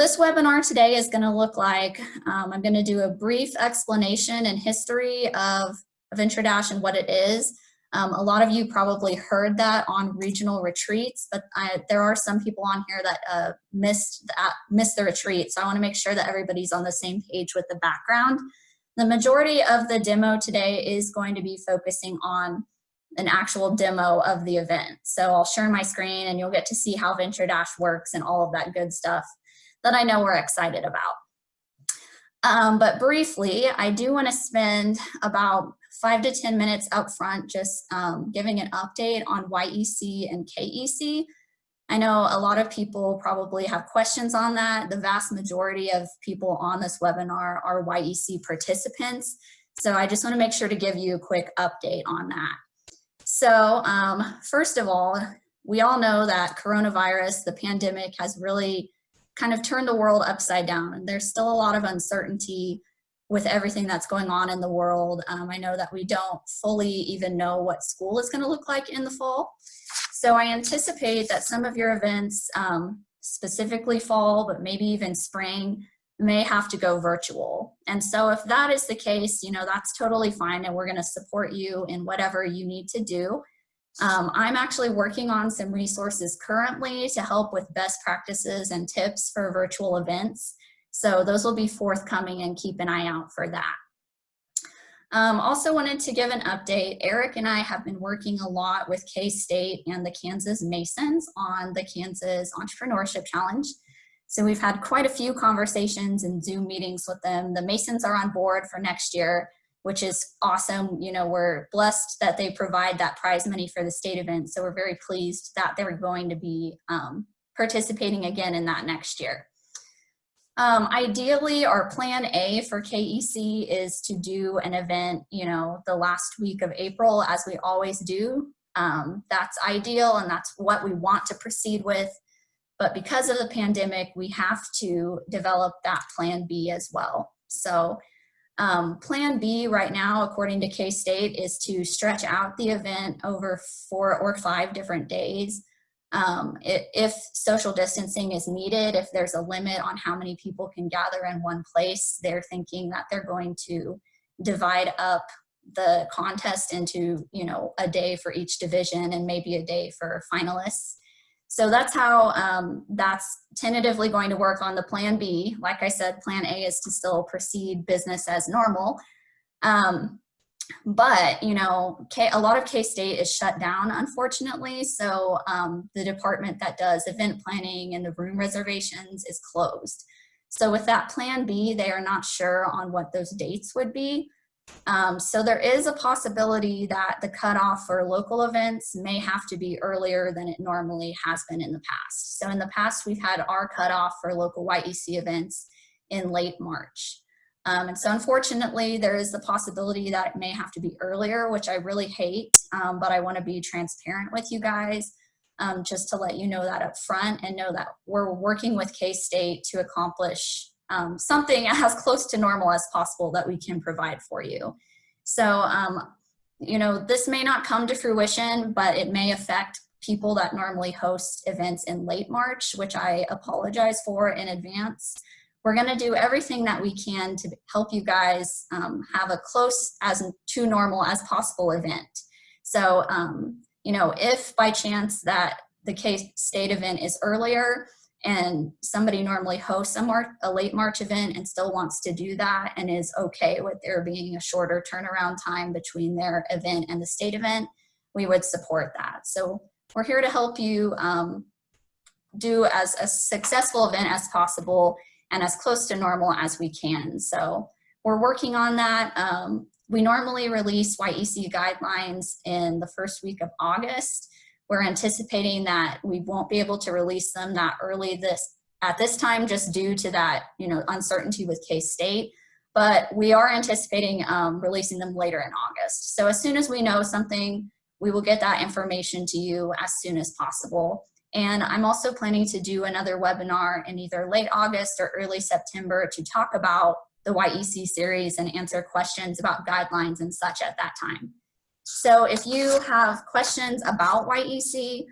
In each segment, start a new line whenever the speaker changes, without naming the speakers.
this webinar today is going to look like, I'm going to do a brief explanation and history of VentureDash and what it is. A lot of you probably heard that on regional retreats, but there are some people on here that missed the retreat. So I want to make sure that everybody's on the same page with the background. The majority of the demo today is going to be focusing on an actual demo of the event. So I'll share my screen and you'll get to see how VentureDash works and all of that good stuff that I know we're excited about. But briefly, I do want to spend about 5 to 10 minutes up front just giving an update on YEC and KEC. I know a lot of people probably have questions on that. The vast majority of people on this webinar are YEC participants. So I just want to make sure to give you a quick update on that. So first of all, we all know that coronavirus, the pandemic, has really kind of turned the world upside down. And there's still a lot of uncertainty with everything that's going on in the world. I know that we don't fully even know what school is going to look like in the fall. So I anticipate that some of your events, specifically fall, but maybe even spring, may have to go virtual. And so if that is the case, you know, that's totally fine. And we're going to support you in whatever you need to do. I'm actually working on some resources currently to help with best practices and tips for virtual events. So those will be forthcoming and keep an eye out for that. Also wanted to give an update. Eric and I have been working a lot with K-State and the Kansas Masons on the Kansas Entrepreneurship Challenge. So we've had quite a few conversations and Zoom meetings with them. The Masons are on board for next year, which is awesome. You know, we're blessed that they provide that prize money for the state event. So we're very pleased that they're going to be participating again in that next year. Ideally, our plan A for KEC is to do an event, you know, the last week of April, as we always do. That's ideal and that's what we want to proceed with. But because of the pandemic, we have to develop that plan B as well. So plan B right now, according to K-State, is to stretch out the event over 4 or 5 different days. If social distancing is needed, if there's a limit on how many people can gather in one place, they're thinking that they're going to divide up the contest into, you know, a day for each division and maybe a day for finalists. So that's how that's tentatively going to work on the plan B. Like I said, plan A is to still proceed business as normal. But, you know, a lot of K-State is shut down, unfortunately. So the department that does event planning and the room reservations is closed. So with that plan B, they are not sure on what those dates would be. So there is a possibility that the cutoff for local events may have to be earlier than it normally has been in the past. So in the past, we've had our cutoff for local YEC events in late March. And so unfortunately, there is the possibility that it may have to be earlier, which I really hate, but I want to be transparent with you guys just to let you know that up front and know that we're working with K-State to accomplish something as close to normal as possible that we can provide for you. So, you know, this may not come to fruition, but it may affect people that normally host events in late March, which I apologize for in advance. We're going to do everything that we can to help you guys have a close as to normal as possible event. So, you know, if by chance that the K-State event is earlier and somebody normally hosts a late March event and still wants to do that and is okay with there being a shorter turnaround time between their event and the state event, we would support that. So we're here to help you do as a successful event as possible and as close to normal as we can. So we're working on that. We normally release YEC guidelines in the first week of August. We're anticipating that we won't be able to release them that early at this time just due to that, you know, uncertainty with K-State, but we are anticipating releasing them later in August. So as soon as we know something, we will get that information to you as soon as possible. And I'm also planning to do another webinar in either late August or early September to talk about the YEC series and answer questions about guidelines and such at that time. So if you have questions about YEC,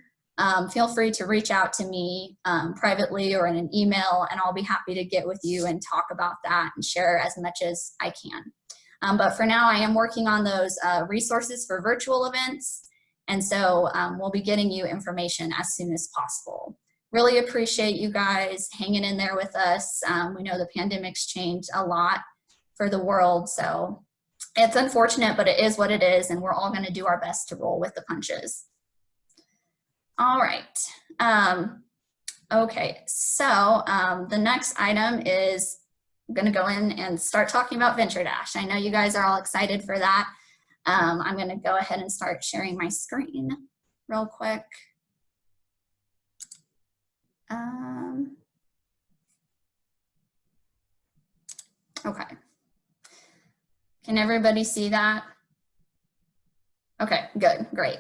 feel free to reach out to me privately or in an email, and I'll be happy to get with you and talk about that and share as much as I can. But for now, I am working on those resources for virtual events, and so we'll be getting you information as soon as possible. Really appreciate you guys hanging in there with us. We know the pandemic's changed a lot for the world, so it's unfortunate, but it is what it is, and we're all going to do our best to roll with the punches. All right. Okay, so the next item is I'm going to go in and start talking about VentureDash. I know you guys are all excited for that. I'm going to go ahead and start sharing my screen real quick. Okay. Can everybody see that? Okay, good, great.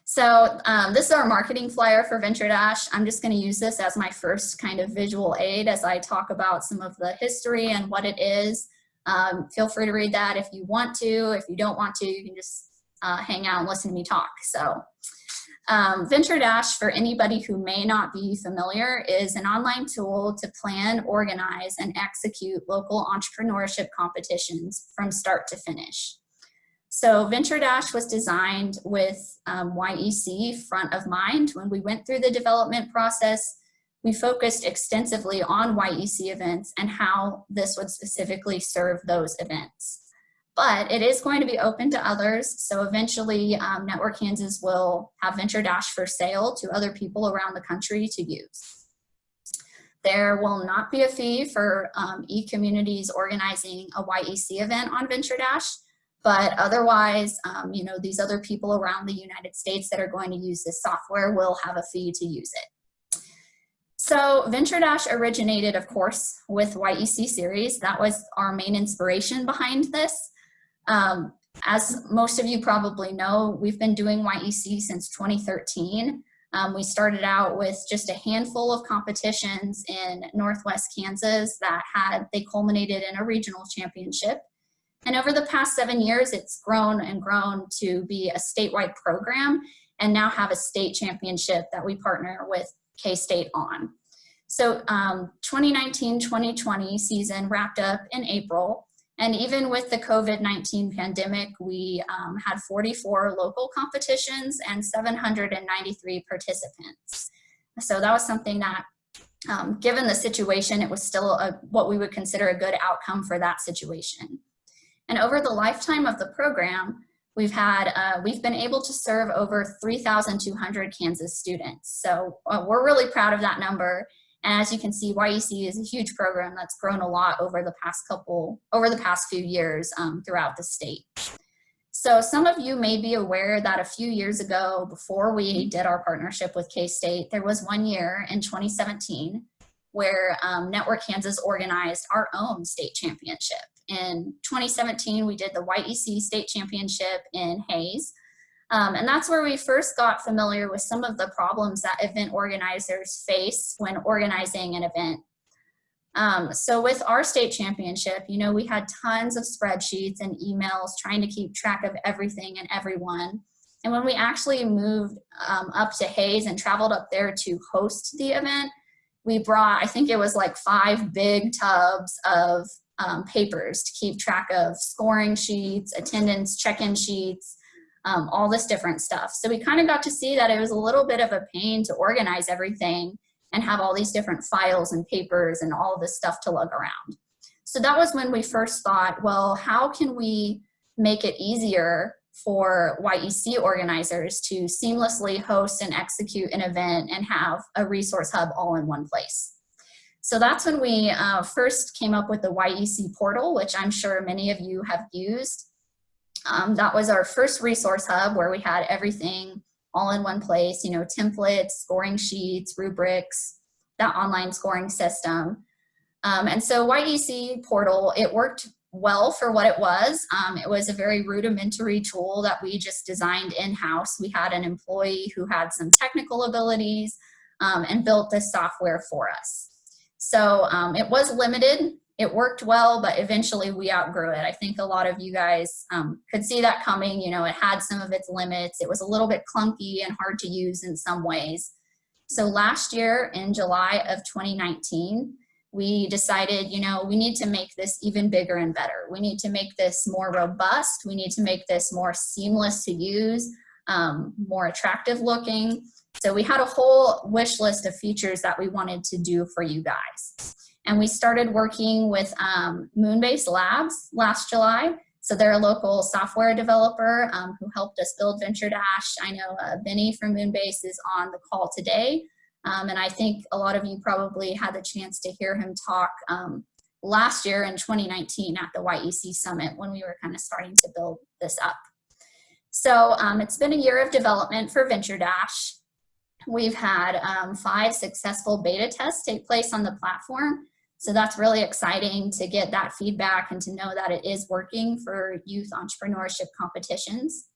So this is our marketing flyer for VentureDash. I'm just going to use this as my first kind of visual aid as I talk about some of the history and what it is. Feel free to read that if you want to. If you don't want to, you can just hang out and listen to me talk. So VentureDash, for anybody who may not be familiar, is an online tool to plan, organize, and execute local entrepreneurship competitions from start to finish. So VentureDash was designed with YEC front of mind. When we went through the development process, we focused extensively on YEC events and how this would specifically serve those events. But it is going to be open to others, so eventually Network Kansas will have VentureDash for sale to other people around the country to use. There will not be a fee for e-communities organizing a YEC event on VentureDash, but otherwise, you know, these other people around the United States that are going to use this software will have a fee to use it. So VentureDash originated, of course, with YEC series. That was our main inspiration behind this. As most of you probably know, we've been doing YEC since 2013. We started out with just a handful of competitions in Northwest Kansas that they culminated in a regional championship. And over the past 7 years, it's grown and grown to be a statewide program and now have a state championship that we partner with K-State on. So 2019-2020 season wrapped up in April. And even with the COVID-19 pandemic, we had 44 local competitions and 793 participants. So that was something that, given the situation, it was still what we would consider a good outcome for that situation. And over the lifetime of the program, we've been able to serve over 3,200 Kansas students. So we're really proud of that number. And as you can see, YEC is a huge program that's grown a lot over the past few years throughout the state. So some of you may be aware that a few years ago, before we did our partnership with K-State, there was 1 year in 2017 where Network Kansas organized our own state championship. In 2017, we did the YEC state championship in Hayes. And that's where we first got familiar with some of the problems that event organizers face when organizing an event. So with our state championship, you know, we had tons of spreadsheets and emails trying to keep track of everything and everyone. And when we actually moved up to Hayes and traveled up there to host the event, we brought, I think it was like 5 big tubs of papers to keep track of scoring sheets, attendance check-in sheets, all this different stuff. So we kind of got to see that it was a little bit of a pain to organize everything and have all these different files and papers and all this stuff to lug around. So that was when we first thought, well, how can we make it easier for YEC organizers to seamlessly host and execute an event and have a resource hub all in one place? So that's when we first came up with the YEC portal, which I'm sure many of you have used. That was our first resource hub where we had everything all in one place, you know, templates, scoring sheets, rubrics, that online scoring system. And so YEC portal, it worked well for what it was. It was a very rudimentary tool that we just designed in-house. We had an employee who had some technical abilities and built this software for us. So it was limited. It worked well, but eventually we outgrew it. I think a lot of you guys could see that coming. You know, it had some of its limits. It was a little bit clunky and hard to use in some ways. So last year in July of 2019, we decided, you know, we need to make this even bigger and better. We need to make this more robust. We need to make this more seamless to use, more attractive looking. So we had a whole wish list of features that we wanted to do for you guys. And we started working with Moonbase Labs last July. So they're a local software developer who helped us build VentureDash. I know Benny from Moonbase is on the call today. And I think a lot of you probably had the chance to hear him talk last year in 2019 at the YEC Summit when we were kind of starting to build this up. So it's been a year of development for VentureDash. We've had 5 successful beta tests take place on the platform. So that's really exciting to get that feedback and to know that it is working for youth entrepreneurship competitions.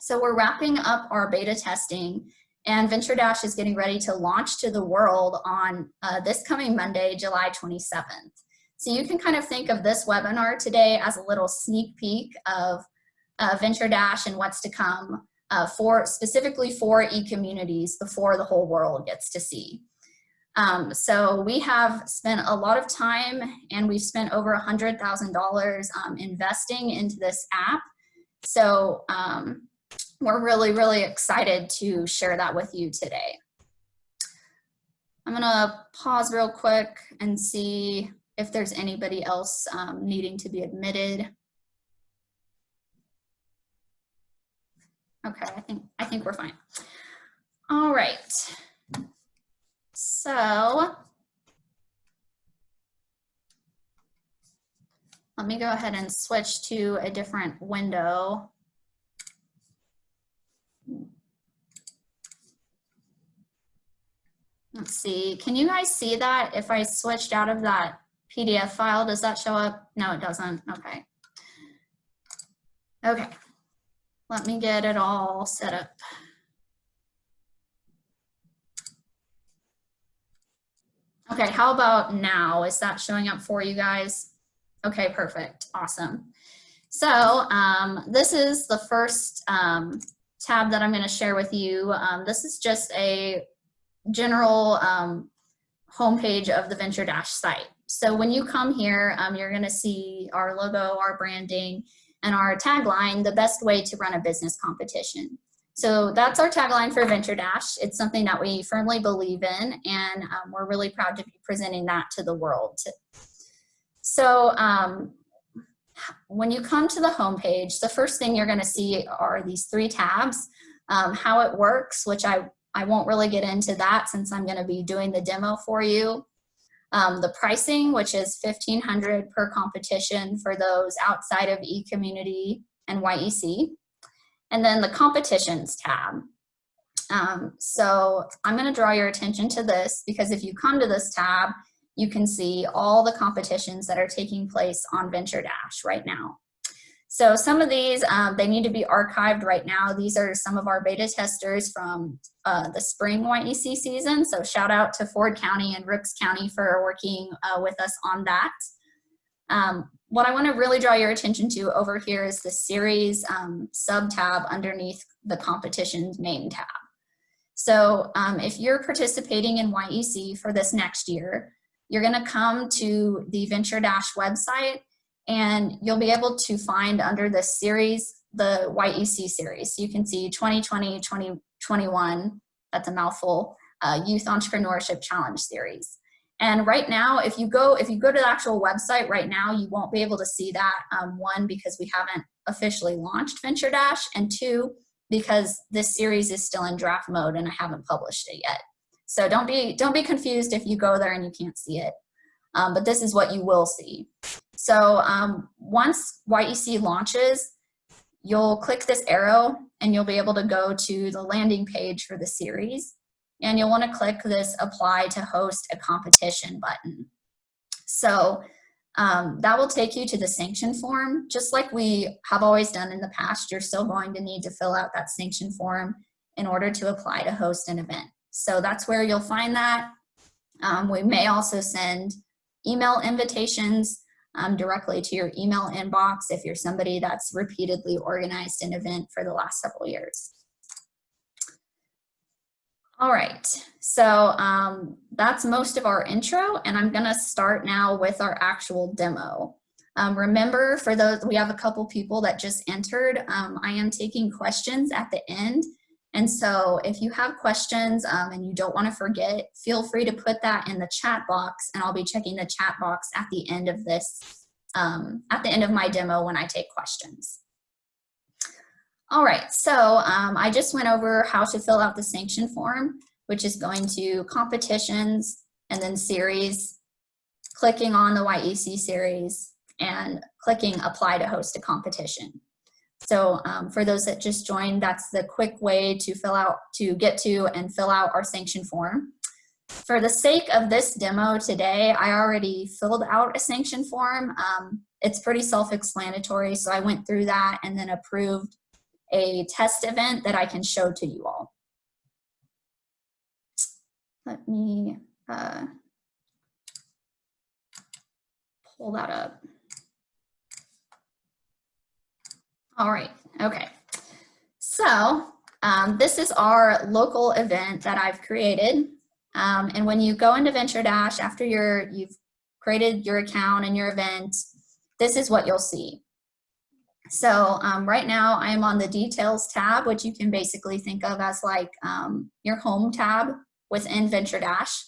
So we're wrapping up our beta testing, and VentureDash is getting ready to launch to the world on this coming Monday, July 27th. So you can kind of think of this webinar today as a little sneak peek of VentureDash and what's to come specifically for e-communities before the whole world gets to see. So we have spent a lot of time, and we've spent over $100,000 investing into this app. So we're really, really excited to share that with you today. I'm gonna pause real quick and see if there's anybody else needing to be admitted. Okay, I think we're fine. All right. So let me go ahead and switch to a different window. Let's see, can you guys see that? If I switched out of that PDF file, does that show up? No, it doesn't. Okay. Okay, let me get it all set up. Okay, how about now? Is that showing up for you guys? Okay, perfect, awesome. So this is the first tab that I'm gonna share with you. This is just a general homepage of the VentureDash site. So when you come here, you're gonna see our logo, our branding, and our tagline, the best way to run a business competition. So that's our tagline for VentureDash. It's something that we firmly believe in, and we're really proud to be presenting that to the world. So when you come to the homepage, the first thing you're gonna see are these 3 tabs. How it works, which I won't really get into that since I'm gonna be doing the demo for you. The pricing, which is $1,500 per competition for those outside of eCommunity and YEC. And then the competitions tab. So I'm gonna draw your attention to this because if you come to this tab, you can see all the competitions that are taking place on VentureDash right now. So some of these, they need to be archived right now. These are some of our beta testers from the spring YEC season. So shout out to Ford County and Rooks County for working with us on that. What I want to really draw your attention to over here is the series sub-tab underneath the competitions main tab. So if you're participating in YEC for this next year, you're going to come to the VentureDash website, and you'll be able to find under this series, the YEC series. So you can see 2020, 2021, that's a mouthful, Youth Entrepreneurship Challenge series. And right now, if you go to the actual website right now, you won't be able to see that, 1, because we haven't officially launched VentureDash, and 2, because this series is still in draft mode and I haven't published it yet. So don't be confused if you go there and you can't see it, but this is what you will see. So once YEC launches, you'll click this arrow and you'll be able to go to the landing page for the series. And you'll want to click this apply to host a competition button. So that will take you to the sanction form. Just like we have always done in the past, you're still going to need to fill out that sanction form in order to apply to host an event. So that's where you'll find that. We may also send email invitations directly to your email inbox if you're somebody that's repeatedly organized an event for the last several years. All right, so that's most of our intro, and I'm gonna start now with our actual demo. Remember, for those, we have a couple people that just entered, I am taking questions at the end, and so if you have questions and you don't want to forget, feel free to put that in the chat box, and I'll be checking the chat box at the end of this, at the end of my demo when I take questions. All right, so I just went over how to fill out the sanction form, which is going to competitions and then series, clicking on the YEC series, and clicking apply to host a competition. So for those that just joined, that's the quick way to get to and fill out our sanction form. For the sake of this demo today, I already filled out a sanction form. It's pretty self-explanatory, so I went through that and then approved a test event that I can show to you all. Let me pull that up. All right, okay. So this is our local event that I've created. And when you go into VentureDash, after you've created your account and your event, this is what you'll see. So right now I am on the details tab, which you can basically think of as like your home tab within VentureDash.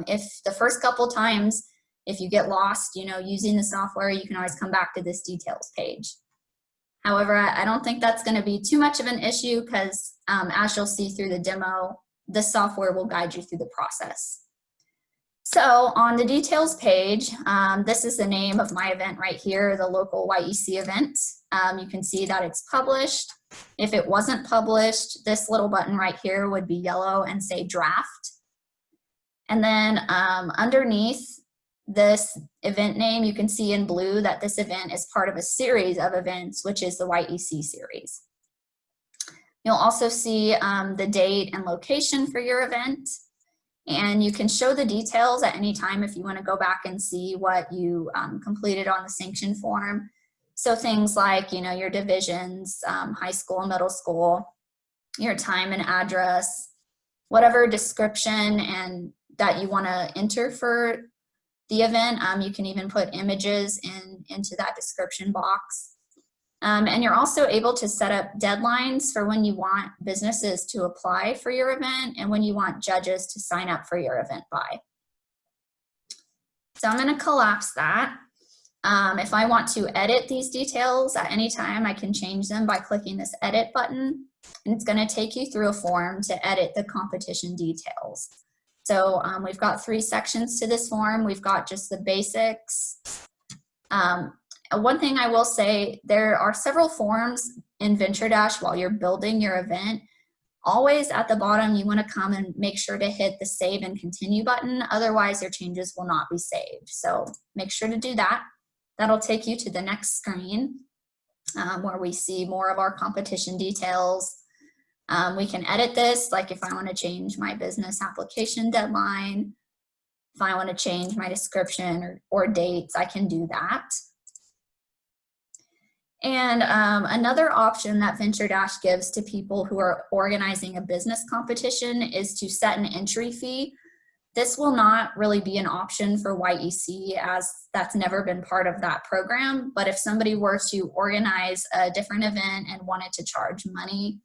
If the first couple times, if you get lost, using the software, you can always come back to this details page. However, I don't think that's going to be too much of an issue because as you'll see through the demo, the software will guide you through the process. So on the details page, this is the name of my event right here, the local YEC event. You can see that it's published. If it wasn't published, this little button right here would be yellow and say draft. And then underneath this event name, you can see in blue that this event is part of a series of events, which is the YEC series. You'll also see the date and location for your event. And you can show the details at any time if you want to go back and see what you completed on the sanction form. So things like, your divisions, high school and middle school, your time and address, whatever description and that you want to enter for the event. You can even put images into that description box. And you're also able to set up deadlines for when you want businesses to apply for your event and when you want judges to sign up for your event by. So I'm going to collapse that. If I want to edit these details at any time, I can change them by clicking this edit button, and it's going to take you through a form to edit the competition details. So we've got 3 sections to this form. We've got just the basics. One thing I will say, there are several forms in VentureDash while you're building your event. Always at the bottom, you want to come and make sure to hit the save and continue button. Otherwise, your changes will not be saved. So make sure to do that. That'll take you to the next screen where we see more of our competition details. We can edit this, like if I want to change my business application deadline, if I want to change my description or dates, I can do that. And another option that VentureDash gives to people who are organizing a business competition is to set an entry fee. This will not really be an option for YEC as that's never been part of that program. But if somebody were to organize a different event and wanted to charge money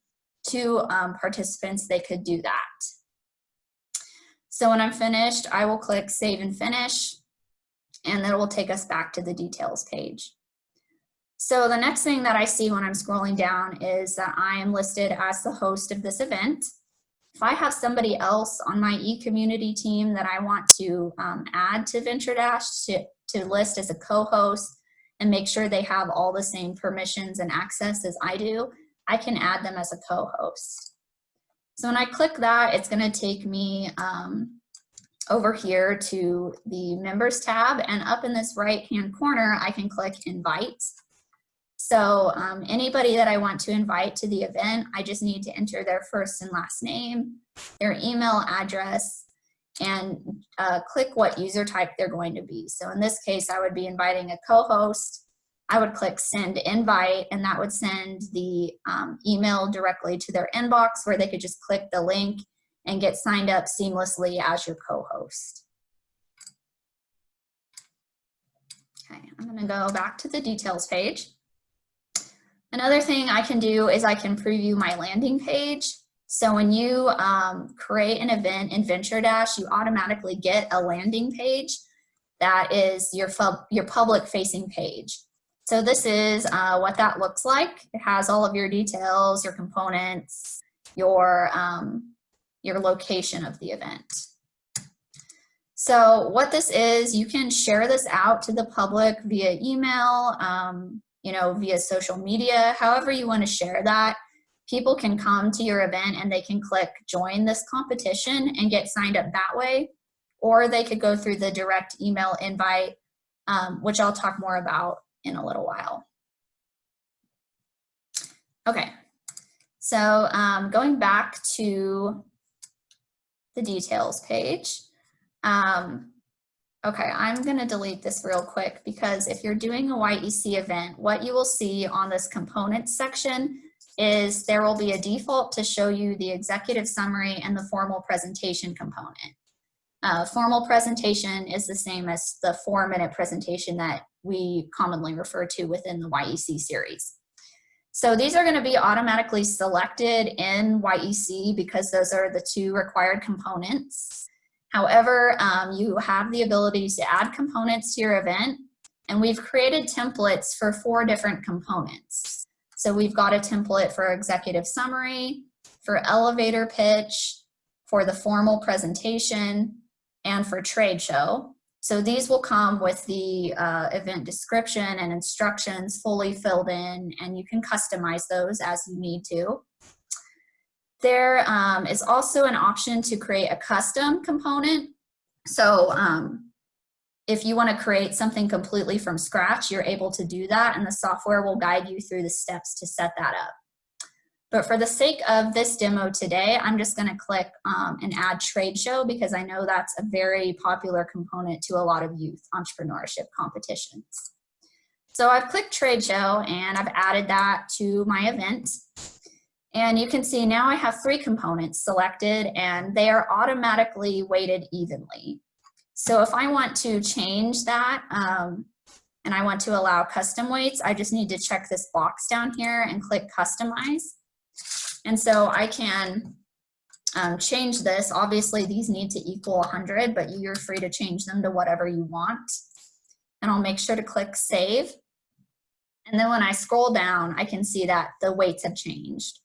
to participants, they could do that. So when I'm finished, I will click Save and Finish, and that will take us back to the details page. So the next thing that I see when I'm scrolling down is that I am listed as the host of this event. If I have somebody else on my e-community team that I want to add to VentureDash to list as a co-host and make sure they have all the same permissions and access as I do, I can add them as a co-host. So when I click that, it's going to take me over here to the members tab, and up in this right-hand corner, I can click invite. So anybody that I want to invite to the event, I just need to enter their first and last name, their email address, and click what user type they're going to be. So in this case, I would be inviting a co-host, I would click send invite, and that would send the email directly to their inbox where they could just click the link and get signed up seamlessly as your co-host. Okay, I'm going to go back to the details page. Another thing I can do is I can preview my landing page. So when you create an event in VentureDash, you automatically get a landing page that is your public-facing page. So this is what that looks like. It has all of your details, your components, your location of the event. So what this is, you can share this out to the public via email, you know, via social media, however you want to share that. People can come to your event and they can click join this competition and get signed up that way, or they could go through the direct email invite, which I'll talk more about in a little while. Okay, so going back to the details page. Okay, I'm going to delete this real quick because if you're doing a YEC event, what you will see on this components section is there will be a default to show you the executive summary and the formal presentation component. Formal presentation is the same as the 4-minute presentation that we commonly refer to within the YEC series. So these are going to be automatically selected in YEC because those are the 2 required components. However, you have the ability to add components to your event, and we've created templates for 4 different components. So we've got a template for executive summary, for elevator pitch, for the formal presentation, and for trade show. So these will come with the event description and instructions fully filled in, and you can customize those as you need to. There is also an option to create a custom component. So if you want to create something completely from scratch, you're able to do that, and the software will guide you through the steps to set that up. But for the sake of this demo today, I'm just going to click and add trade show because I know that's a very popular component to a lot of youth entrepreneurship competitions. So I've clicked trade show and I've added that to my event. And you can see now I have 3 components selected and they are automatically weighted evenly. So if I want to change that and I want to allow custom weights, I just need to check this box down here and click customize. And so I can change this. Obviously these need to equal 100, but you're free to change them to whatever you want. And I'll make sure to click save. And then when I scroll down, I can see that the weights have changed.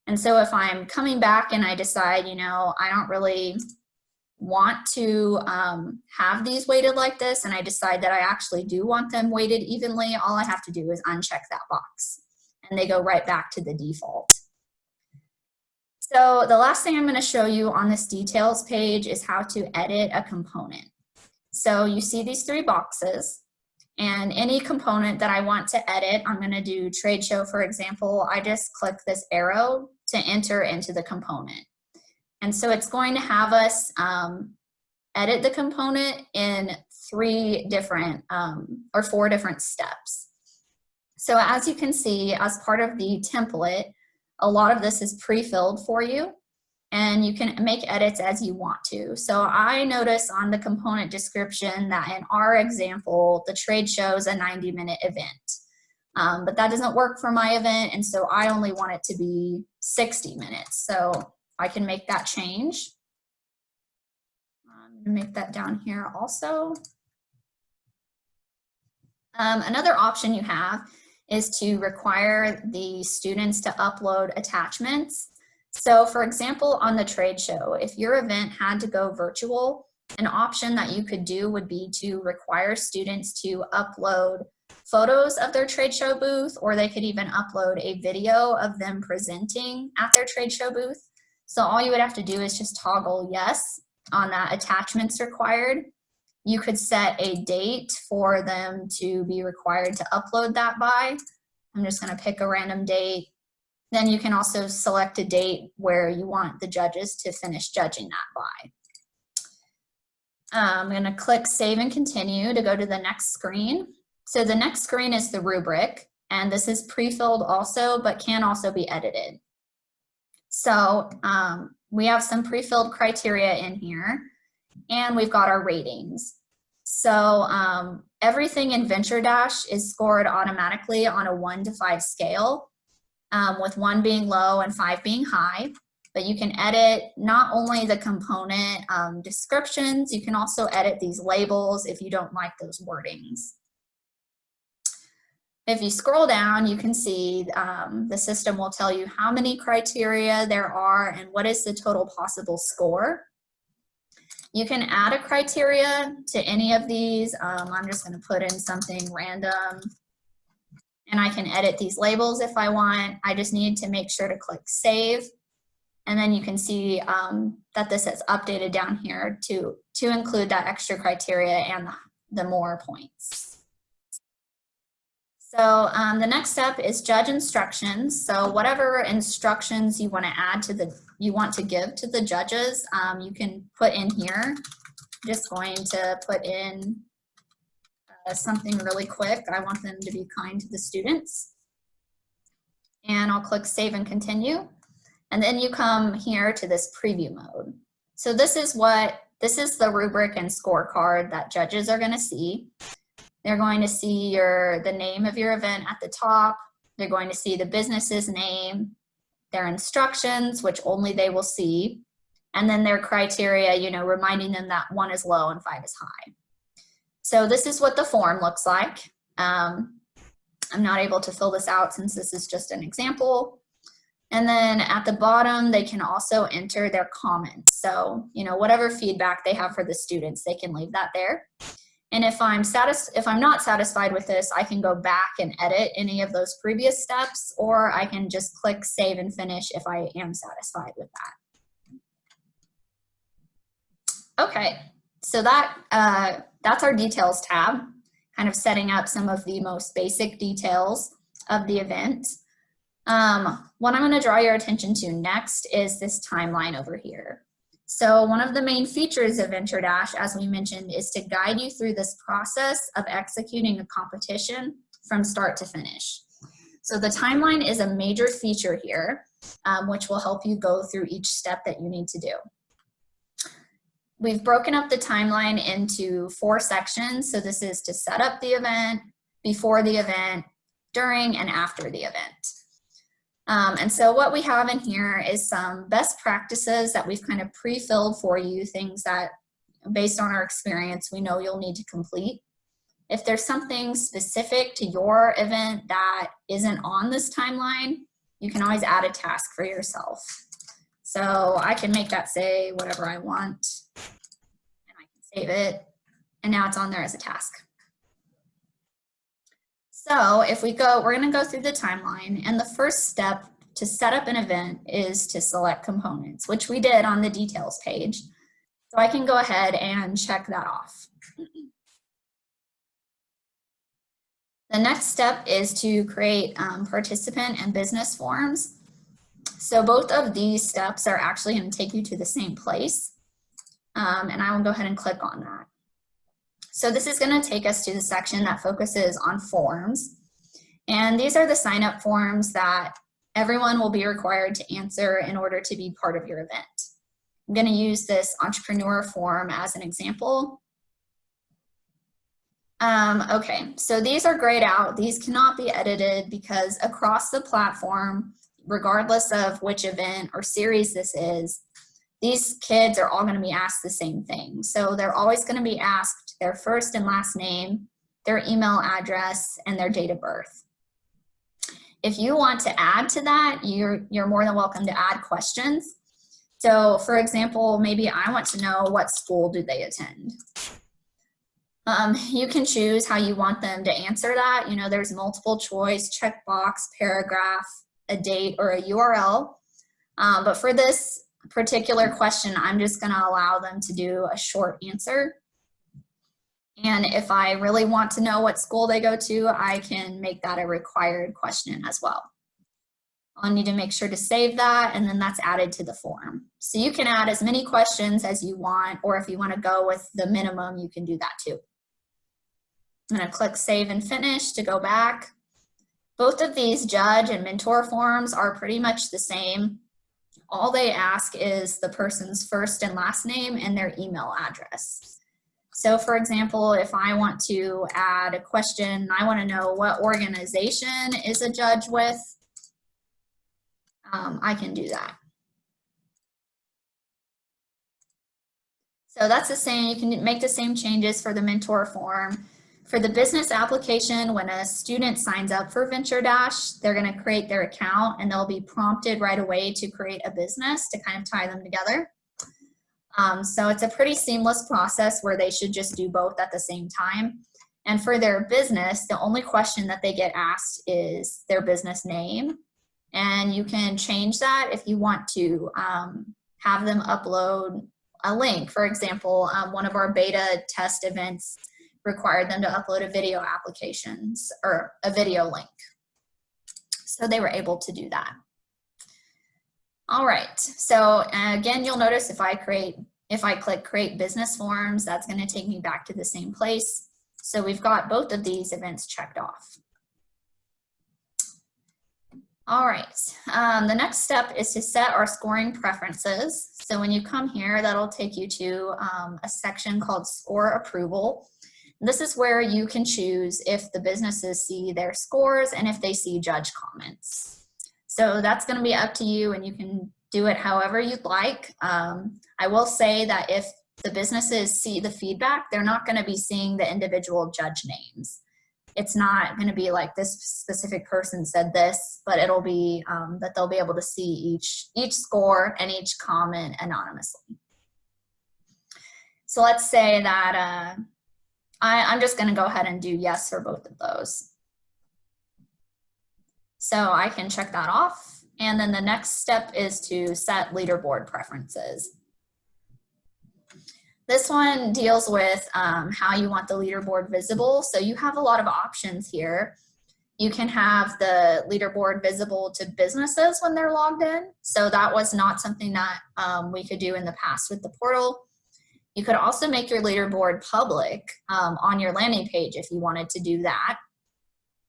And so if I'm coming back and I decide, you know, I don't really want to have these weighted like this, and I decide that I actually do want them weighted evenly, all I have to do is uncheck that box and they go right back to the default. So the last thing I'm going to show you on this details page is how to edit a component. So you see these 3 boxes, and any component that I want to edit, I'm going to do trade show, for example. I just click this arrow to enter into the component. And so it's going to have us edit the component in 3 different or 4 different steps. So as you can see, as part of the template, a lot of this is pre-filled for you, and you can make edits as you want to. So I notice on the component description that in our example, the trade show is a 90-minute event. But that doesn't work for my event, and so I only want it to be 60 minutes. So I can make that change. I'm going to make that down here also. Another option you have is to require the students to upload attachments. So for example, on the trade show, if your event had to go virtual, an option that you could do would be to require students to upload photos of their trade show booth, or they could even upload a video of them presenting at their trade show booth. So all you would have to do is just toggle yes on that attachments required. You could set a date for them to be required to upload that by. I'm just going to pick a random date. Then you can also select a date where you want the judges to finish judging that by. I'm going to click save and continue to go to the next screen. So the next screen is the rubric, and this is pre-filled also, but can also be edited. So we have some pre-filled criteria in here, and we've got our ratings. So everything in VentureDash is scored automatically on a 1 to 5 scale, with 1 being low and 5 being high. But you can edit not only the component descriptions, you can also edit these labels if you don't like those wordings. If you scroll down, you can see the system will tell you how many criteria there are and what is the total possible score. You can add a criteria to any of these. I'm just going to put in something random, and I can edit these labels if I want. I just need to make sure to click save, and then you can see that this is updated down here to include that extra criteria and the more points. So the next step is judge instructions. So whatever instructions you want to add to give to the judges, you can put in here. I'm just going to put in something really quick. I want them to be kind to the students. And I'll click save and continue. And then you come here to this preview mode. So this is the rubric and scorecard that judges are going to see. They're going to see the name of your event at the top. They're going to see the business's name, their instructions, which only they will see, and then their criteria, reminding them that 1 is low and 5 is high. So this is what the form looks like. I'm not able to fill this out since this is just an example. And then at the bottom, they can also enter their comments. So, whatever feedback they have for the students, they can leave that there. And if I'm not satisfied with this, I can go back and edit any of those previous steps, or I can just click save and finish if I am satisfied with that. Okay, so that's our details tab, kind of setting up some of the most basic details of the event. What I'm going to draw your attention to next is this timeline over here. So one of the main features of VentureDash, as we mentioned, is to guide you through this process of executing a competition from start to finish. So the timeline is a major feature here, which will help you go through each step that you need to do. We've broken up the timeline into 4 sections. So this is to set up the event, before the event, during, and after the event. And so what we have in here is some best practices that we've kind of pre-filled for you, things that based on our experience, we know you'll need to complete. If there's something specific to your event that isn't on this timeline, you can always add a task for yourself. So I can make that say whatever I want, and I can save it, and now it's on there as a task. So if we're going to go through the timeline, and the first step to set up an event is to select components, which we did on the details page. So I can go ahead and check that off. The next step is to create participant and business forms. So both of these steps are actually going to take you to the same place. And I will go ahead and click on that. So this is going to take us to the section that focuses on forms. And these are the sign-up forms that everyone will be required to answer in order to be part of your event. I'm going to use this entrepreneur form as an example. Okay, so these are grayed out. These cannot be edited because across the platform, regardless of which event or series this is, these kids are all going to be asked the same thing. So they're always going to be asked their first and last name, their email address, and their date of birth. If you want to add to that, you're more than welcome to add questions. So for example, maybe I want to know what school do they attend. You can choose how you want them to answer that. You know, there's multiple choice, checkbox, paragraph, a date, or a URL. But for this particular question, I'm just going to allow them to do a short answer. And if I really want to know what school they go to, I can make that a required question as well. I'll need to make sure to save that, and then that's added to the form. So you can add as many questions as you want, or if you want to go with the minimum, you can do that too. I'm going to click Save and Finish to go back. Both of these judge and mentor forms are pretty much the same. All they ask is the person's first and last name and their email address. So for example, if I want to add a question, I want to know what organization is a judge with, I can do that. So that's the same, you can make the same changes for the mentor form. For the business application, when a student signs up for VentureDash, they're going to create their account and they'll be prompted right away to create a business to kind of tie them together. So it's a pretty seamless process where they should just do both at the same time. And for their business, the only question that they get asked is their business name. And you can change that if you want to have them upload a link. For example, one of our beta test events required them to upload a video applications or a video link. So they were able to do that. All right, so again, you'll notice if I click create business forms, that's going to take me back to the same place. So we've got both of these events checked off. All right, the next step is to set our scoring preferences. So when you come here, that'll take you to a section called Score Approval. This is where you can choose if the businesses see their scores and if they see judge comments. So that's going to be up to you, and you can do it however you'd like. I will say that if the businesses see the feedback, they're not going to be seeing the individual judge names. It's not going to be like this specific person said this, but it'll be that they'll be able to see each score and each comment anonymously. So let's say that I'm just going to go ahead and do yes for both of those. So I can check that off. And then the next step is to set leaderboard preferences. This one deals with how you want the leaderboard visible. So you have a lot of options here. You can have the leaderboard visible to businesses when they're logged in. So that was not something that we could do in the past with the portal. You could also make your leaderboard public on your landing page if you wanted to do that.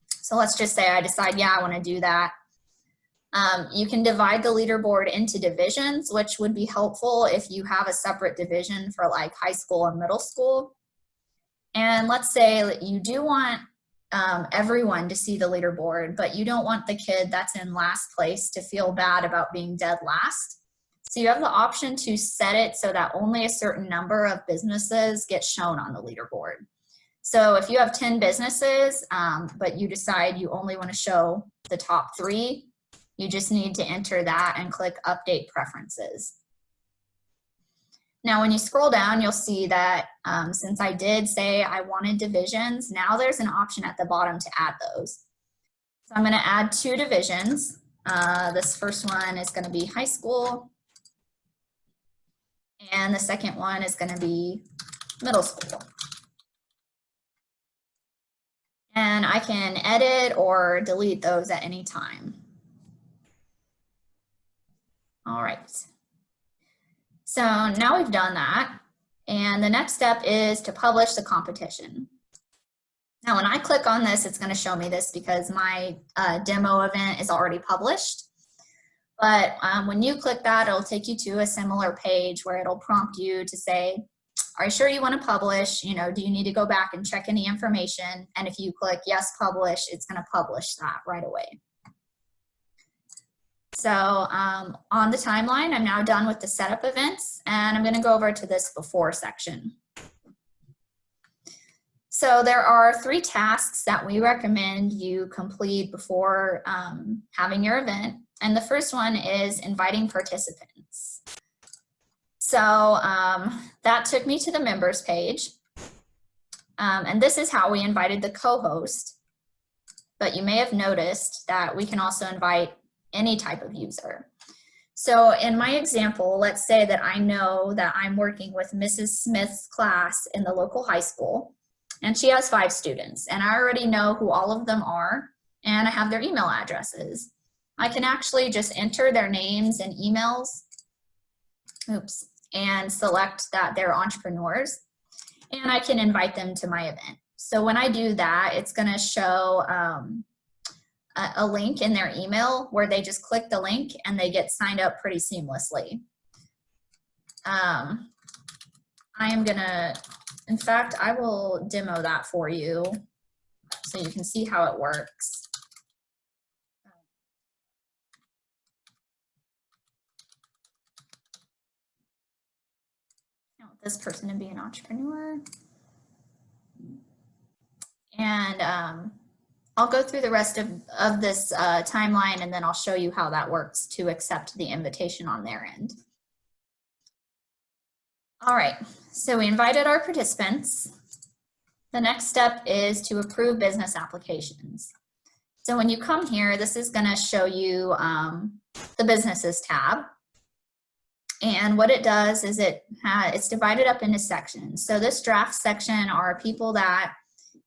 So let's just say I decide, yeah, I want to do that. You can divide the leaderboard into divisions, which would be helpful if you have a separate division for like high school and middle school. And let's say that you do want everyone to see the leaderboard, but you don't want the kid that's in last place to feel bad about being dead last. So you have the option to set it so that only a certain number of businesses get shown on the leaderboard. So if you have 10 businesses, but you decide you only want to show the top 3, you just need to enter that and click Update Preferences. Now, when you scroll down, you'll see that since I did say I wanted divisions, now there's an option at the bottom to add those. So I'm going to add 2 divisions. This first one is going to be high school, and the second one is going to be middle school. And I can edit or delete those at any time. All right. So now we've done that. And the next step is to publish the competition. Now, when I click on this, it's going to show me this because my demo event is already published. But when you click that, it'll take you to a similar page where it'll prompt you to say, are you sure you want to publish? You know, do you need to go back and check any information? And if you click yes, publish, it's going to publish that right away. So on the timeline, I'm now done with the setup events, and I'm going to go over to this before section. So there are 3 tasks that we recommend you complete before having your event. And the first one is inviting participants. So that took me to the members page. And this is how we invited the co-host. But you may have noticed that we can also invite any type of user. So in my example, let's say that I know that I'm working with Mrs. Smith's class in the local high school, and she has 5 students, and I already know who all of them are, and I have their email addresses. I can actually just enter their names and emails, and select that they're entrepreneurs, and I can invite them to my event. So when I do that, it's going to show a link in their email where they just click the link and they get signed up pretty seamlessly. I am going to, in fact, I will demo that for you so you can see how it works. I want this person to be an entrepreneur. And I'll go through the rest of this timeline, and then I'll show you how that works to accept the invitation on their end. All right, so we invited our participants. The next step is to approve business applications. So when you come here, this is going to show you the businesses tab. And what it does is it's divided up into sections. So this draft section are people that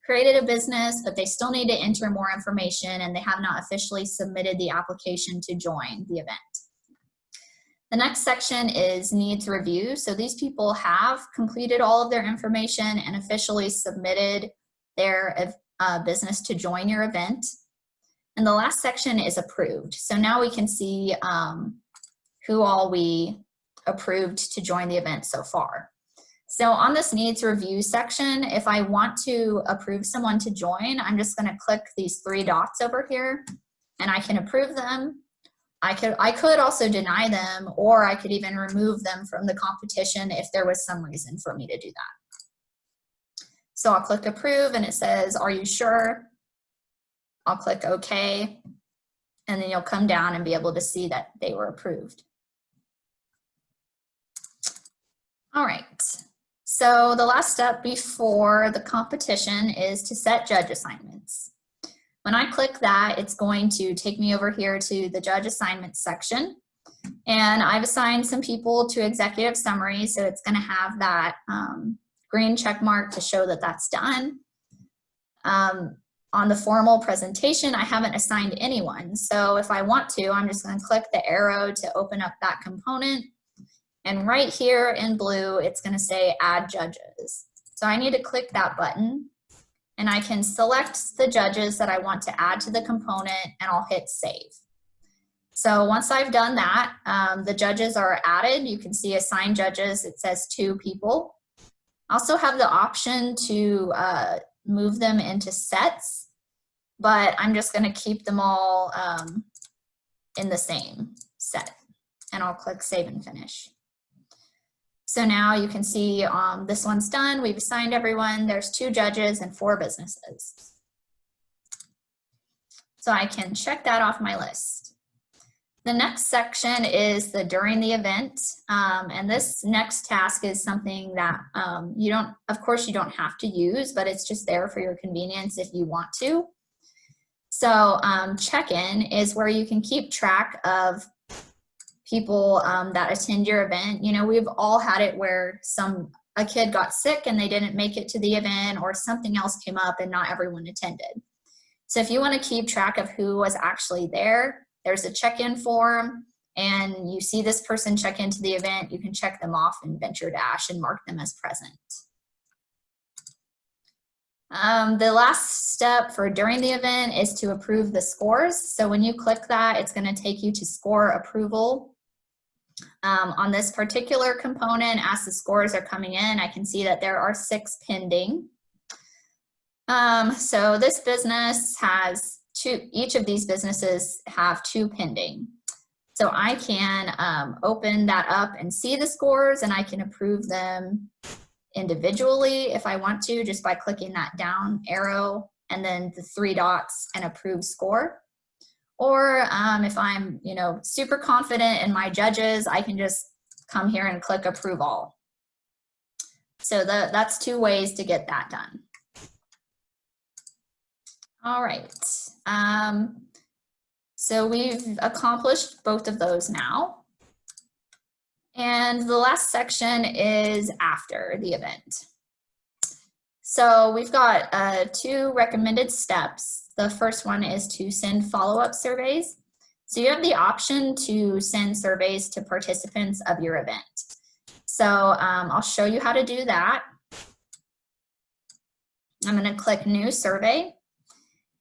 created a business, but they still need to enter more information and they have not officially submitted the application to join the event. The next section is needs review. So these people have completed all of their information and officially submitted their business to join your event. And the last section is approved. So now we can see who all we approved to join the event so far. So on this needs review section, if I want to approve someone to join, I'm just going to click these 3 dots over here and I can approve them. I could also deny them, or I could even remove them from the competition if there was some reason for me to do that. So I'll click approve and it says, are you sure? I'll click OK, and then you'll come down and be able to see that they were approved. All right, so the last step before the competition is to set judge assignments. When I click that, it's going to take me over here to the judge assignments section. And I've assigned some people to executive summary, so it's going to have that green check mark to show that that's done. On the formal presentation, I haven't assigned anyone. So if I want to, I'm just going to click the arrow to open up that component. And right here in blue, it's going to say add judges. So I need to click that button. And I can select the judges that I want to add to the component, and I'll hit save. So once I've done that, the judges are added. You can see assign judges. It says 2 people. I also have the option to move them into sets, but I'm just going to keep them all in the same set. And I'll click save and finish. So now you can see this one's done. We've assigned everyone. There's 2 judges and 4 businesses. So I can check that off my list. The next section is the during the event. And this next task is something that of course you don't have to use, but it's just there for your convenience if you want to. So check-in is where you can keep track of people that attend your event. You know, we've all had it where a kid got sick and they didn't make it to the event, or something else came up and not everyone attended. So if you want to keep track of who was actually there, there's a check-in form, and you see this person check into the event, you can check them off in VentureDash and mark them as present. The last step for during the event is to approve the scores. So when you click that, it's going to take you to score approval. On this particular component, as the scores are coming in, I can see that there are 6 pending. So this business has 2, each of these businesses have 2 pending. So I can open that up and see the scores, and I can approve them individually if I want to, just by clicking that down arrow and then the 3 dots and approve score. Or if I'm, super confident in my judges, I can just come here and click approve all. So that's 2 ways to get that done. All right. So we've accomplished both of those now. And the last section is after the event. So we've got 2 recommended steps. The first one is to send follow-up surveys. So you have the option to send surveys to participants of your event. So I'll show you how to do that. I'm going to click New Survey,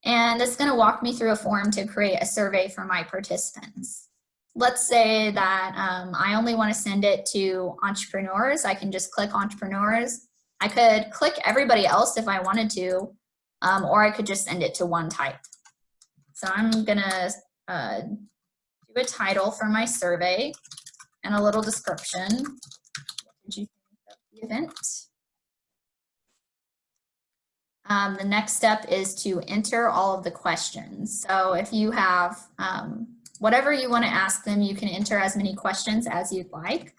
and it's going to walk me through a form to create a survey for my participants. Let's say that I only want to send it to entrepreneurs. I can just click entrepreneurs. I could click everybody else if I wanted to, or I could just send it to one type. So I'm going to do a title for my survey and a little description. What did you think of the event? The next step is to enter all of the questions. So if you have whatever you want to ask them, you can enter as many questions as you'd like.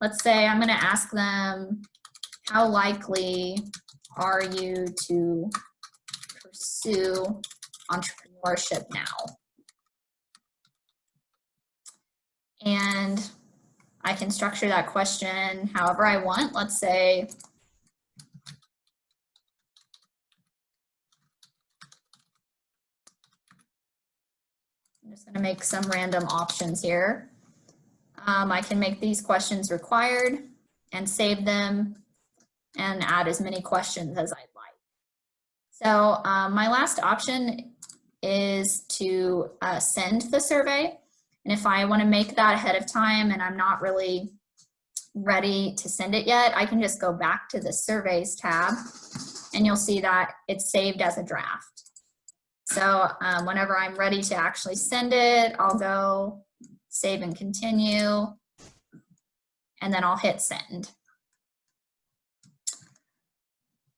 Let's say I'm going to ask them, how likely are you to pursue entrepreneurship now? And I can structure that question however I want. Let's say, I'm just going to make some random options here. I can make these questions required and save them and add as many questions as I'd like. So my last option is to send the survey. And if I want to make that ahead of time and I'm not really ready to send it yet, I can just go back to the Surveys tab, and you'll see that it's saved as a draft. So whenever I'm ready to actually send it, I'll go Save and Continue, and then I'll hit Send.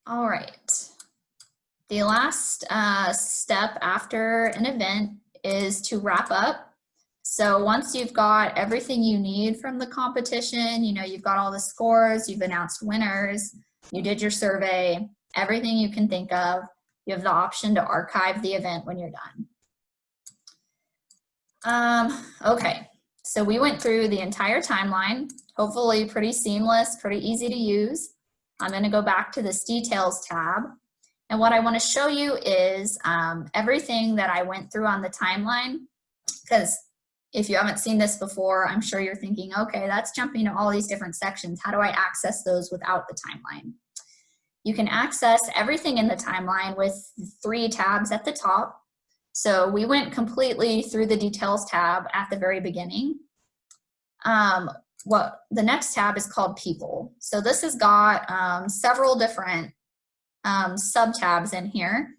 All right. The last step after an event is to wrap up. So once you've got everything you need from the competition, you know, you've got all the scores, you've announced winners, you did your survey, everything you can think of, you have the option to archive the event when you're done. Okay, so we went through the entire timeline, hopefully pretty seamless, pretty easy to use. I'm going to go back to this Details tab. And what I want to show you is everything that I went through on the timeline, because if you haven't seen this before, I'm sure you're thinking, okay, that's jumping to all these different sections. How do I access those without the timeline? You can access everything in the timeline with 3 tabs at the top. So we went completely through the Details tab at the very beginning. The next tab is called People. So this has got several different sub-tabs in here.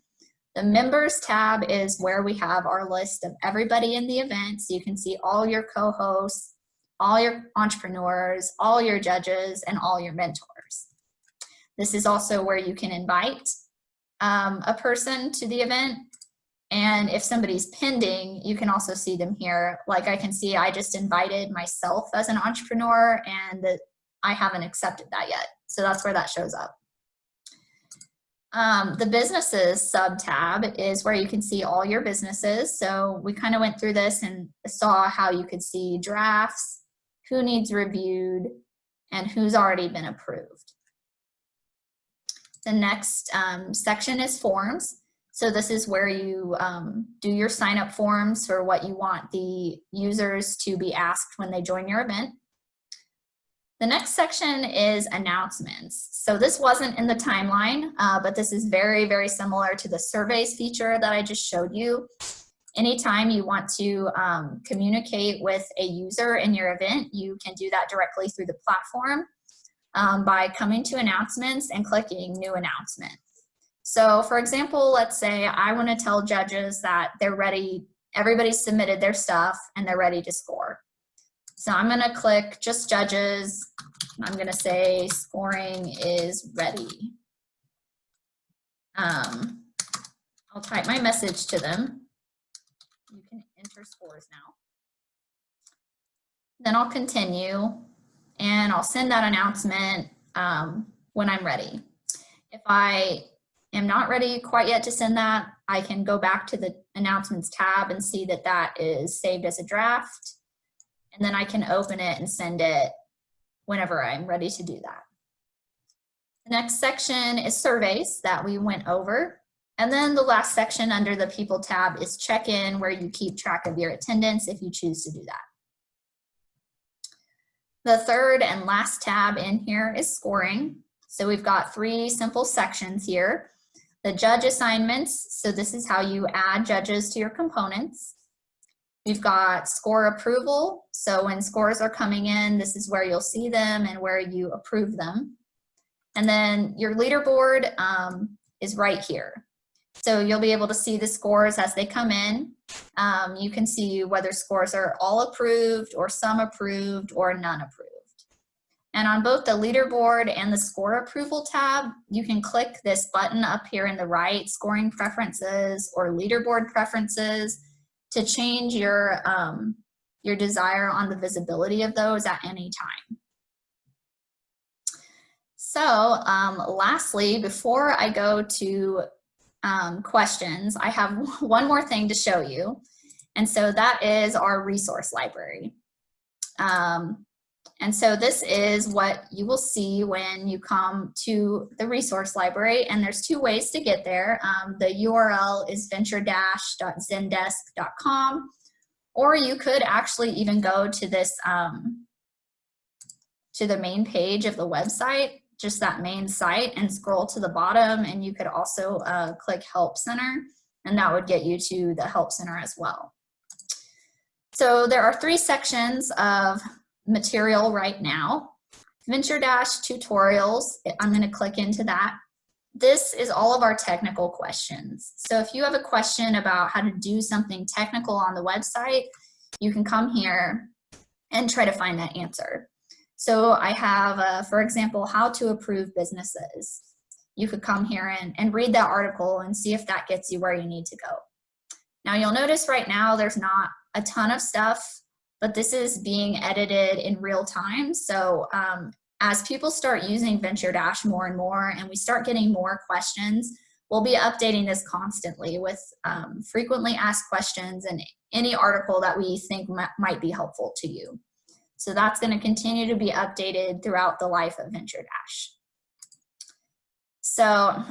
The Members tab is where we have our list of everybody in the event, so you can see all your co-hosts, all your entrepreneurs, all your judges, and all your mentors. This is also where you can invite a person to the event, and if somebody's pending, you can also see them here. Like I can see I just invited myself as an entrepreneur, and I haven't accepted that yet, so that's where that shows up. The Businesses sub-tab is where you can see all your businesses. So we kind of went through this and saw how you could see drafts, who needs reviewed, and who's already been approved. The next section is Forms. So this is where you do your sign-up forms for what you want the users to be asked when they join your event. The next section is Announcements. So this wasn't in the timeline, but this is very, very similar to the surveys feature that I just showed you. Anytime you want to communicate with a user in your event, you can do that directly through the platform by coming to Announcements and clicking New Announcement. So for example, let's say I want to tell judges that they're ready, everybody's submitted their stuff and they're ready to score. So I'm going to click Just Judges. I'm going to say scoring is ready. I'll type my message to them. You can enter scores now. Then I'll continue and I'll send that announcement when I'm ready. If I am not ready quite yet to send that, I can go back to the Announcements tab and see that that is saved as a draft. And then I can open it and send it whenever I'm ready to do that. The next section is Surveys that we went over. And then the last section under the People tab is Check-in, where you keep track of your attendance if you choose to do that. The third and last tab in here is Scoring. So we've got 3 simple sections here. the judge assignments. So this is how you add judges to your components. We've got score approval. So when scores are coming in, this is where you'll see them and where you approve them. And then your leaderboard is right here. So you'll be able to see the scores as they come in. You can see whether scores are all approved or some approved or none approved. And on both the leaderboard and the score approval tab, you can click this button up here in the right, scoring preferences or leaderboard preferences, to change your desire on the visibility of those at any time. So lastly, before I go to questions, I have one more thing to show you. And so that is our resource library. And so this is what you will see when you come to the resource library, and there's two ways to get there. The URL is VentureDash.zendesk.com, or you could actually even go to this, to the main page of the website, just that main site, and scroll to the bottom, and you could also click Help Center, and that would get you to the Help Center as well. So there are 3 sections of material right now. VentureDash tutorials, I'm going to click into that. This is all of our technical questions. So if you have a question about how to do something technical on the website, you can come here and try to find that answer. So I have, for example, how to approve businesses. You could come here and read that article and see if that gets you where you need to go. Now you'll notice right now there's not a ton of stuff, but this is being edited in real time. So as people start using VentureDash more and more, and we start getting more questions, we'll be updating this constantly with frequently asked questions and any article that we think might be helpful to you. So that's going to continue to be updated throughout the life of VentureDash. So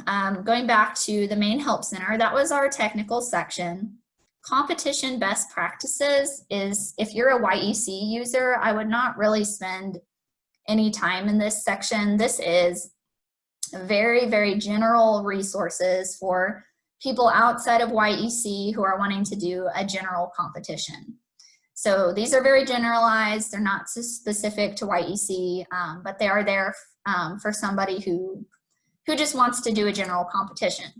going back to the main Help Center, that was our technical section. Competition best practices is, if you're a YEC user, I would not really spend any time in this section. This is very, very general resources for people outside of YEC who are wanting to do a general competition. So these are very generalized. They're not specific to YEC, but they are there for somebody who just wants to do a general competition.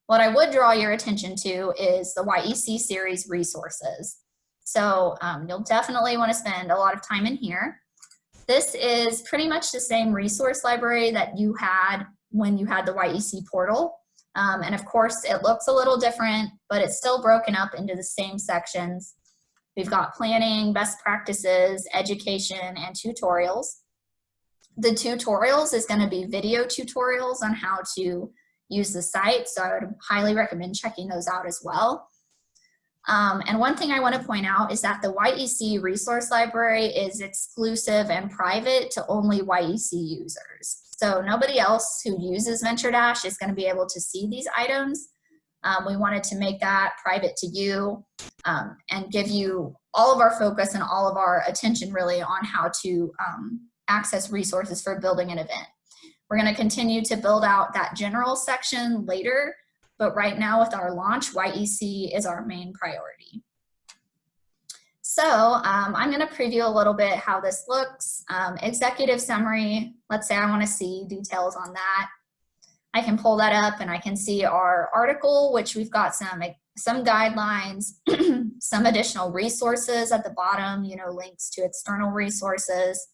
What I would draw your attention to is the YEC series resources. So you'll definitely want to spend a lot of time in here. This is pretty much the same resource library that you had when you had the YEC portal. And of course, it looks a little different, but it's still broken up into the same sections. We've got planning, best practices, education, and tutorials. The tutorials is going to be video tutorials on how to use the site, so I would highly recommend checking those out as well. And one thing I want to point out is that the YEC resource library is exclusive and private to only YEC users. So nobody else who uses VentureDash is going to be able to see these items. We wanted to make that private to you and give you all of our focus and all of our attention really on how to access resources for building an event. We're going to continue to build out that general section later, but right now with our launch, YEC is our main priority. So I'm going to preview a little bit how this looks. Executive summary, let's say I want to see details on that. I can pull that up and I can see our article, which we've got some guidelines, some additional resources at the bottom, you know, links to external resources,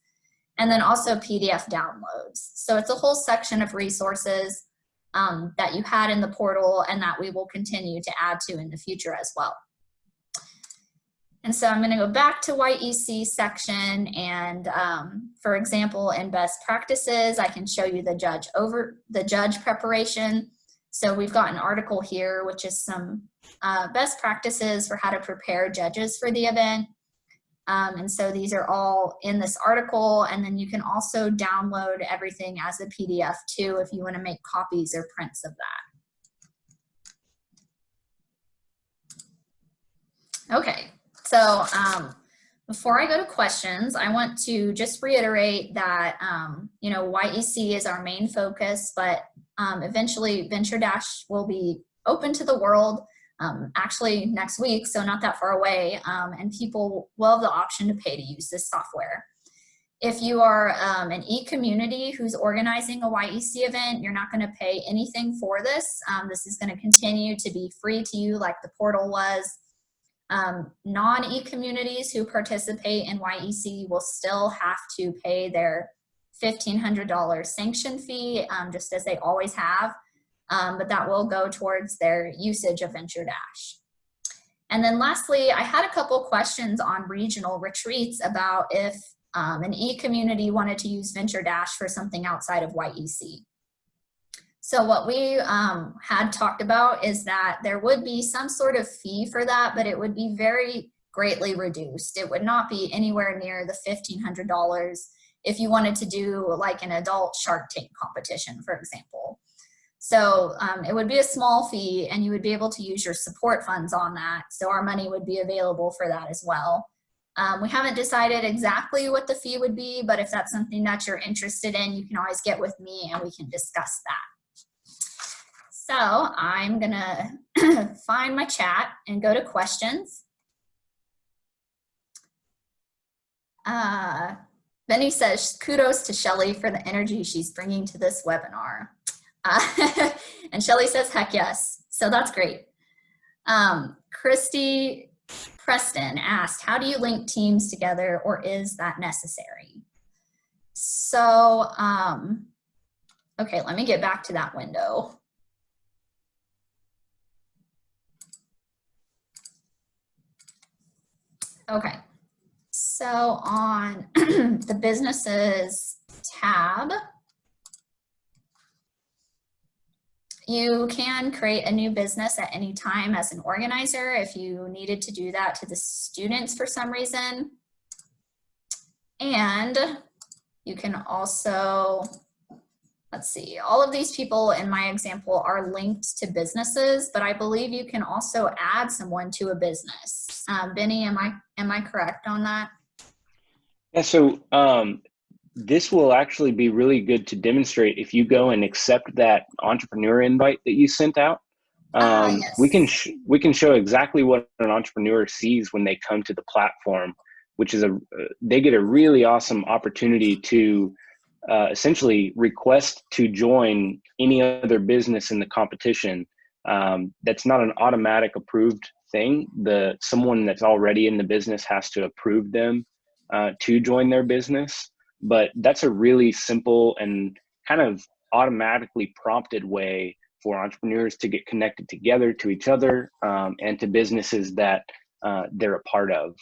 and then also PDF downloads. So it's a whole section of resources that you had in the portal and that we will continue to add to in the future as well. And so I'm going to go back to YEC section, and for example, in best practices, I can show you the judge preparation. So we've got an article here, which is some best practices for how to prepare judges for the event. And so these are all in this article, and then you can also download everything as a PDF too if you want to make copies or prints of that. Okay, so before I go to questions, I want to just reiterate that you know, YEC is our main focus, but Eventually, VentureDash will be open to the world, actually next week, so not that far away, and people will have the option to pay to use this software. If you are an e-community who's organizing a YEC event, you're not going to pay anything for this. This is going to continue to be free to you like the portal was. Non-e-communities who participate in YEC will still have to pay their $1,500 sanction fee, just as they always have, but that will go towards their usage of VentureDash. And then lastly, I had a couple questions on regional retreats about if an e-community wanted to use VentureDash for something outside of YEC. So what we had talked about is that there would be some sort of fee for that, but it would be very greatly reduced. It would not be anywhere near the $1,500 if you wanted to do like an adult Shark Tank competition, for example. So it would be a small fee and you would be able to use your support funds on that. So our money would be available for that as well. We haven't decided exactly what the fee would be, but if that's something that you're interested in, you can always get with me and we can discuss that. So I'm gonna find my chat and go to questions. Benny says, kudos to Shelly for the energy she's bringing to this webinar. And Shelly says, heck yes. So that's great. Christy Preston asked, how do you link teams together, or is that necessary? So, okay, let me get back to that window. Okay, so on the businesses tab, you can create a new business at any time as an organizer if you needed to do that to the students for some reason. And you can also, let's see, all of these people in my example are linked to businesses, but I believe you can also add someone to a business. Benny, am I correct on that?
Yeah, so this will actually be really good to demonstrate if you go and accept that entrepreneur invite that you sent out.
Yes.
We can show exactly what an entrepreneur sees when they come to the platform, which is they get a really awesome opportunity to essentially request to join any other business in the competition. That's not an automatic approved thing. Someone that's already in the business has to approve them to join their business. But that's a really simple and kind of automatically prompted way for entrepreneurs to get connected together to each other and to businesses that they're a part of.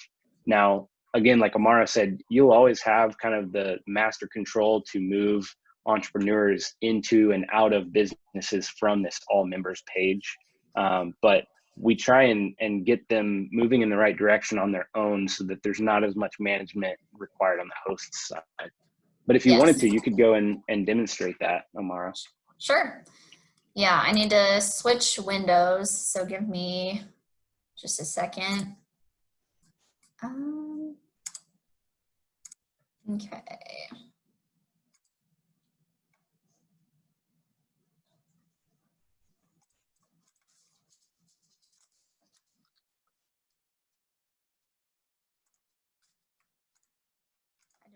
Now, again, like Amara said, you'll always have kind of the master control to move entrepreneurs into and out of businesses from this all members page. But we try and get them moving in the right direction on their own so that there's not as much management required on the host's side. But if you wanted to, you could go and demonstrate that, Amara.
Sure. Yeah, I need to switch windows, so give me just a second. Okay.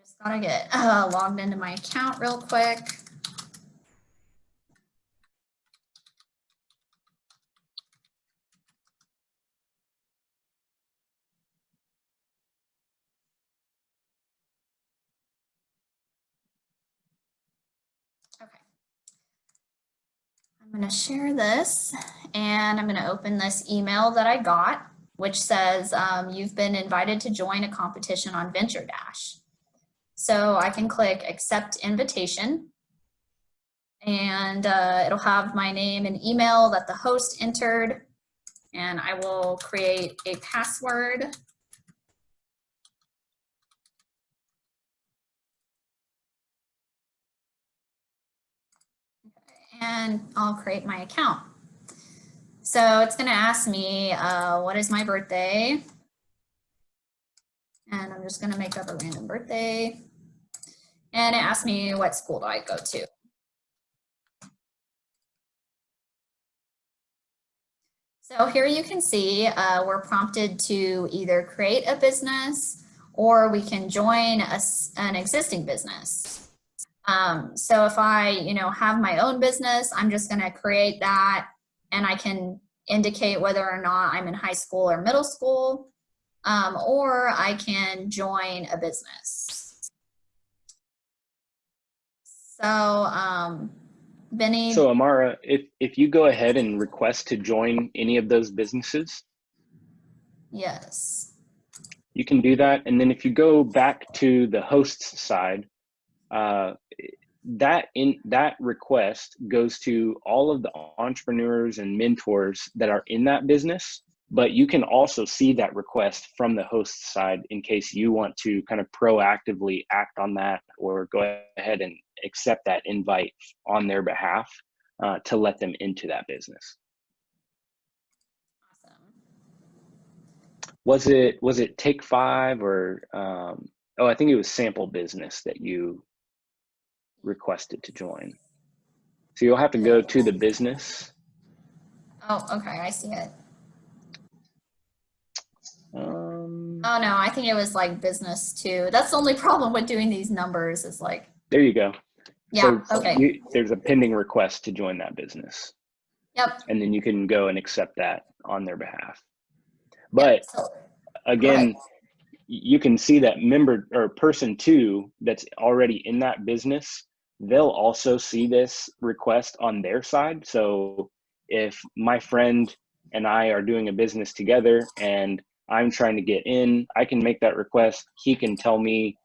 Just gotta get logged into my account real quick. Okay. I'm gonna share this and I'm gonna open this email that I got, which says you've been invited to join a competition on VentureDash. So I can click accept invitation and it'll have my name and email that the host entered, and I will create a password. Okay, and I'll create my account. So it's gonna ask me what is my birthday, and I'm just gonna make up a random birthday. And it asks me what school do I go to. So here you can see we're prompted to either create a business or we can join an existing business. So if I, have my own business, I'm just going to create that, and I can indicate whether or not I'm in high school or middle school, or I can join a business. So, Benny.
So Amara, if you go ahead and request to join any of those businesses,
Yes.
you can do that. And then if you go back to the host's side, that request goes to all of the entrepreneurs and mentors that are in that business, but you can also see that request from the host side in case you want to kind of proactively act on that or go ahead and accept that invite on their behalf to let them into that business.
Awesome.
Was it Take 5 or I think it was Sample Business that you requested to join. So you'll have to go to the business.
Oh, okay, I see it.
Oh
no, I think it was like business too. That's the only problem with doing these numbers is like.
There you go.
Yeah,
so
okay.
There's a pending request to join that business.
Yep.
And then you can go and accept that on their behalf. But
yep. So,
again, you can see that member or person 2 that's already in that business, they'll also see this request on their side. So if my friend and I are doing a business together and I'm trying to get in, I can make that request. He can tell me,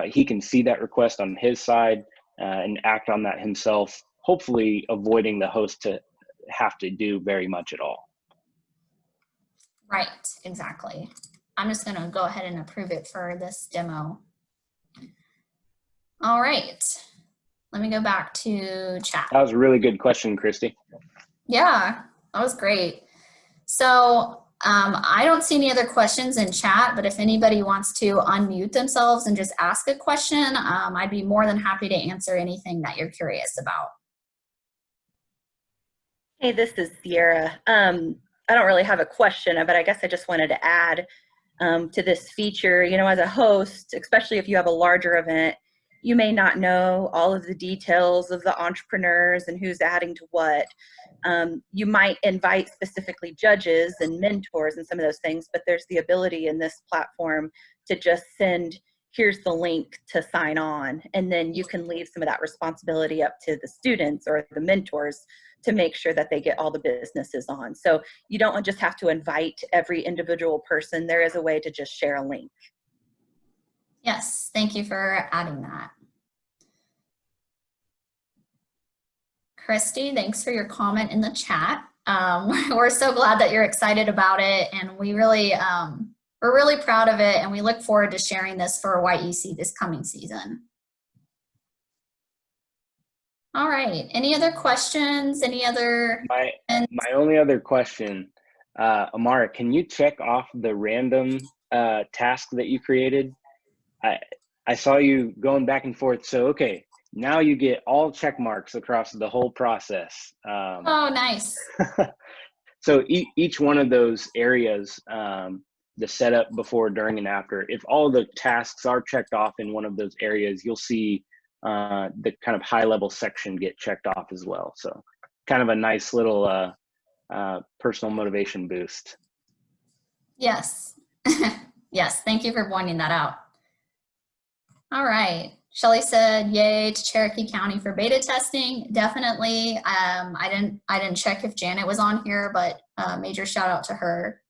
he can see that request on his side and act on that himself, hopefully avoiding the host to have to do very much at all.
Right, exactly. I'm just going to go ahead and approve it for this demo. All right. Let me go back to chat.
That was a really good question, Christy.
Yeah, that was great. So I don't see any other questions in chat, but if anybody wants to unmute themselves and just ask a question, I'd be more than happy to answer anything that you're curious about.
Hey, this is Sierra. I don't really have a question, but I guess I just wanted to add to this feature, as a host, especially if you have a larger event, you may not know all of the details of the entrepreneurs and who's adding to what. You might invite specifically judges and mentors and some of those things, but there's the ability in this platform to just send, here's the link to sign on, and then you can leave some of that responsibility up to the students or the mentors to make sure that they get all the businesses on. So you don't just have to invite every individual person. There is a way to just share a link.
Yes, thank you for adding that. Christy, thanks for your comment in the chat. We're so glad that you're excited about it, and we're really proud of it, and we look forward to sharing this for YEC this coming season. All right, any other questions? Any other?
My only other question, Amara, can you check off the random task that you created? I saw you going back and forth. So, okay, now you get all check marks across the whole process.
Oh, nice.
So each one of those areas, the setup, before, during, and after, if all the tasks are checked off in one of those areas, you'll see the kind of high level section get checked off as well. So kind of a nice little personal motivation boost.
Yes. Yes, thank you for pointing that out. All right, Shelly said yay to Cherokee County for beta testing. Definitely. I didn't check if Janet was on here, but major shout out to her.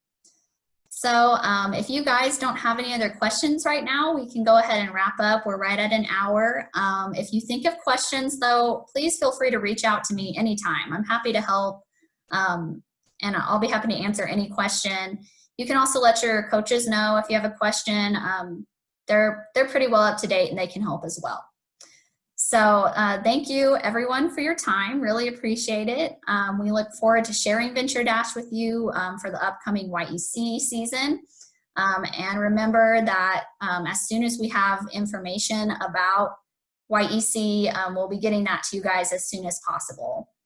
So if you guys don't have any other questions right now, we can go ahead and wrap up. We're right at an hour. If you think of questions though, please feel free to reach out to me anytime. I'm happy to help, and I'll be happy to answer any question. You can also let your coaches know if you have a question. They're pretty well up to date and they can help as well. So thank you everyone for your time. Really appreciate it. We look forward to sharing VentureDash with you for the upcoming YEC season. And remember that as soon as we have information about YEC, we'll be getting that to you guys as soon as possible.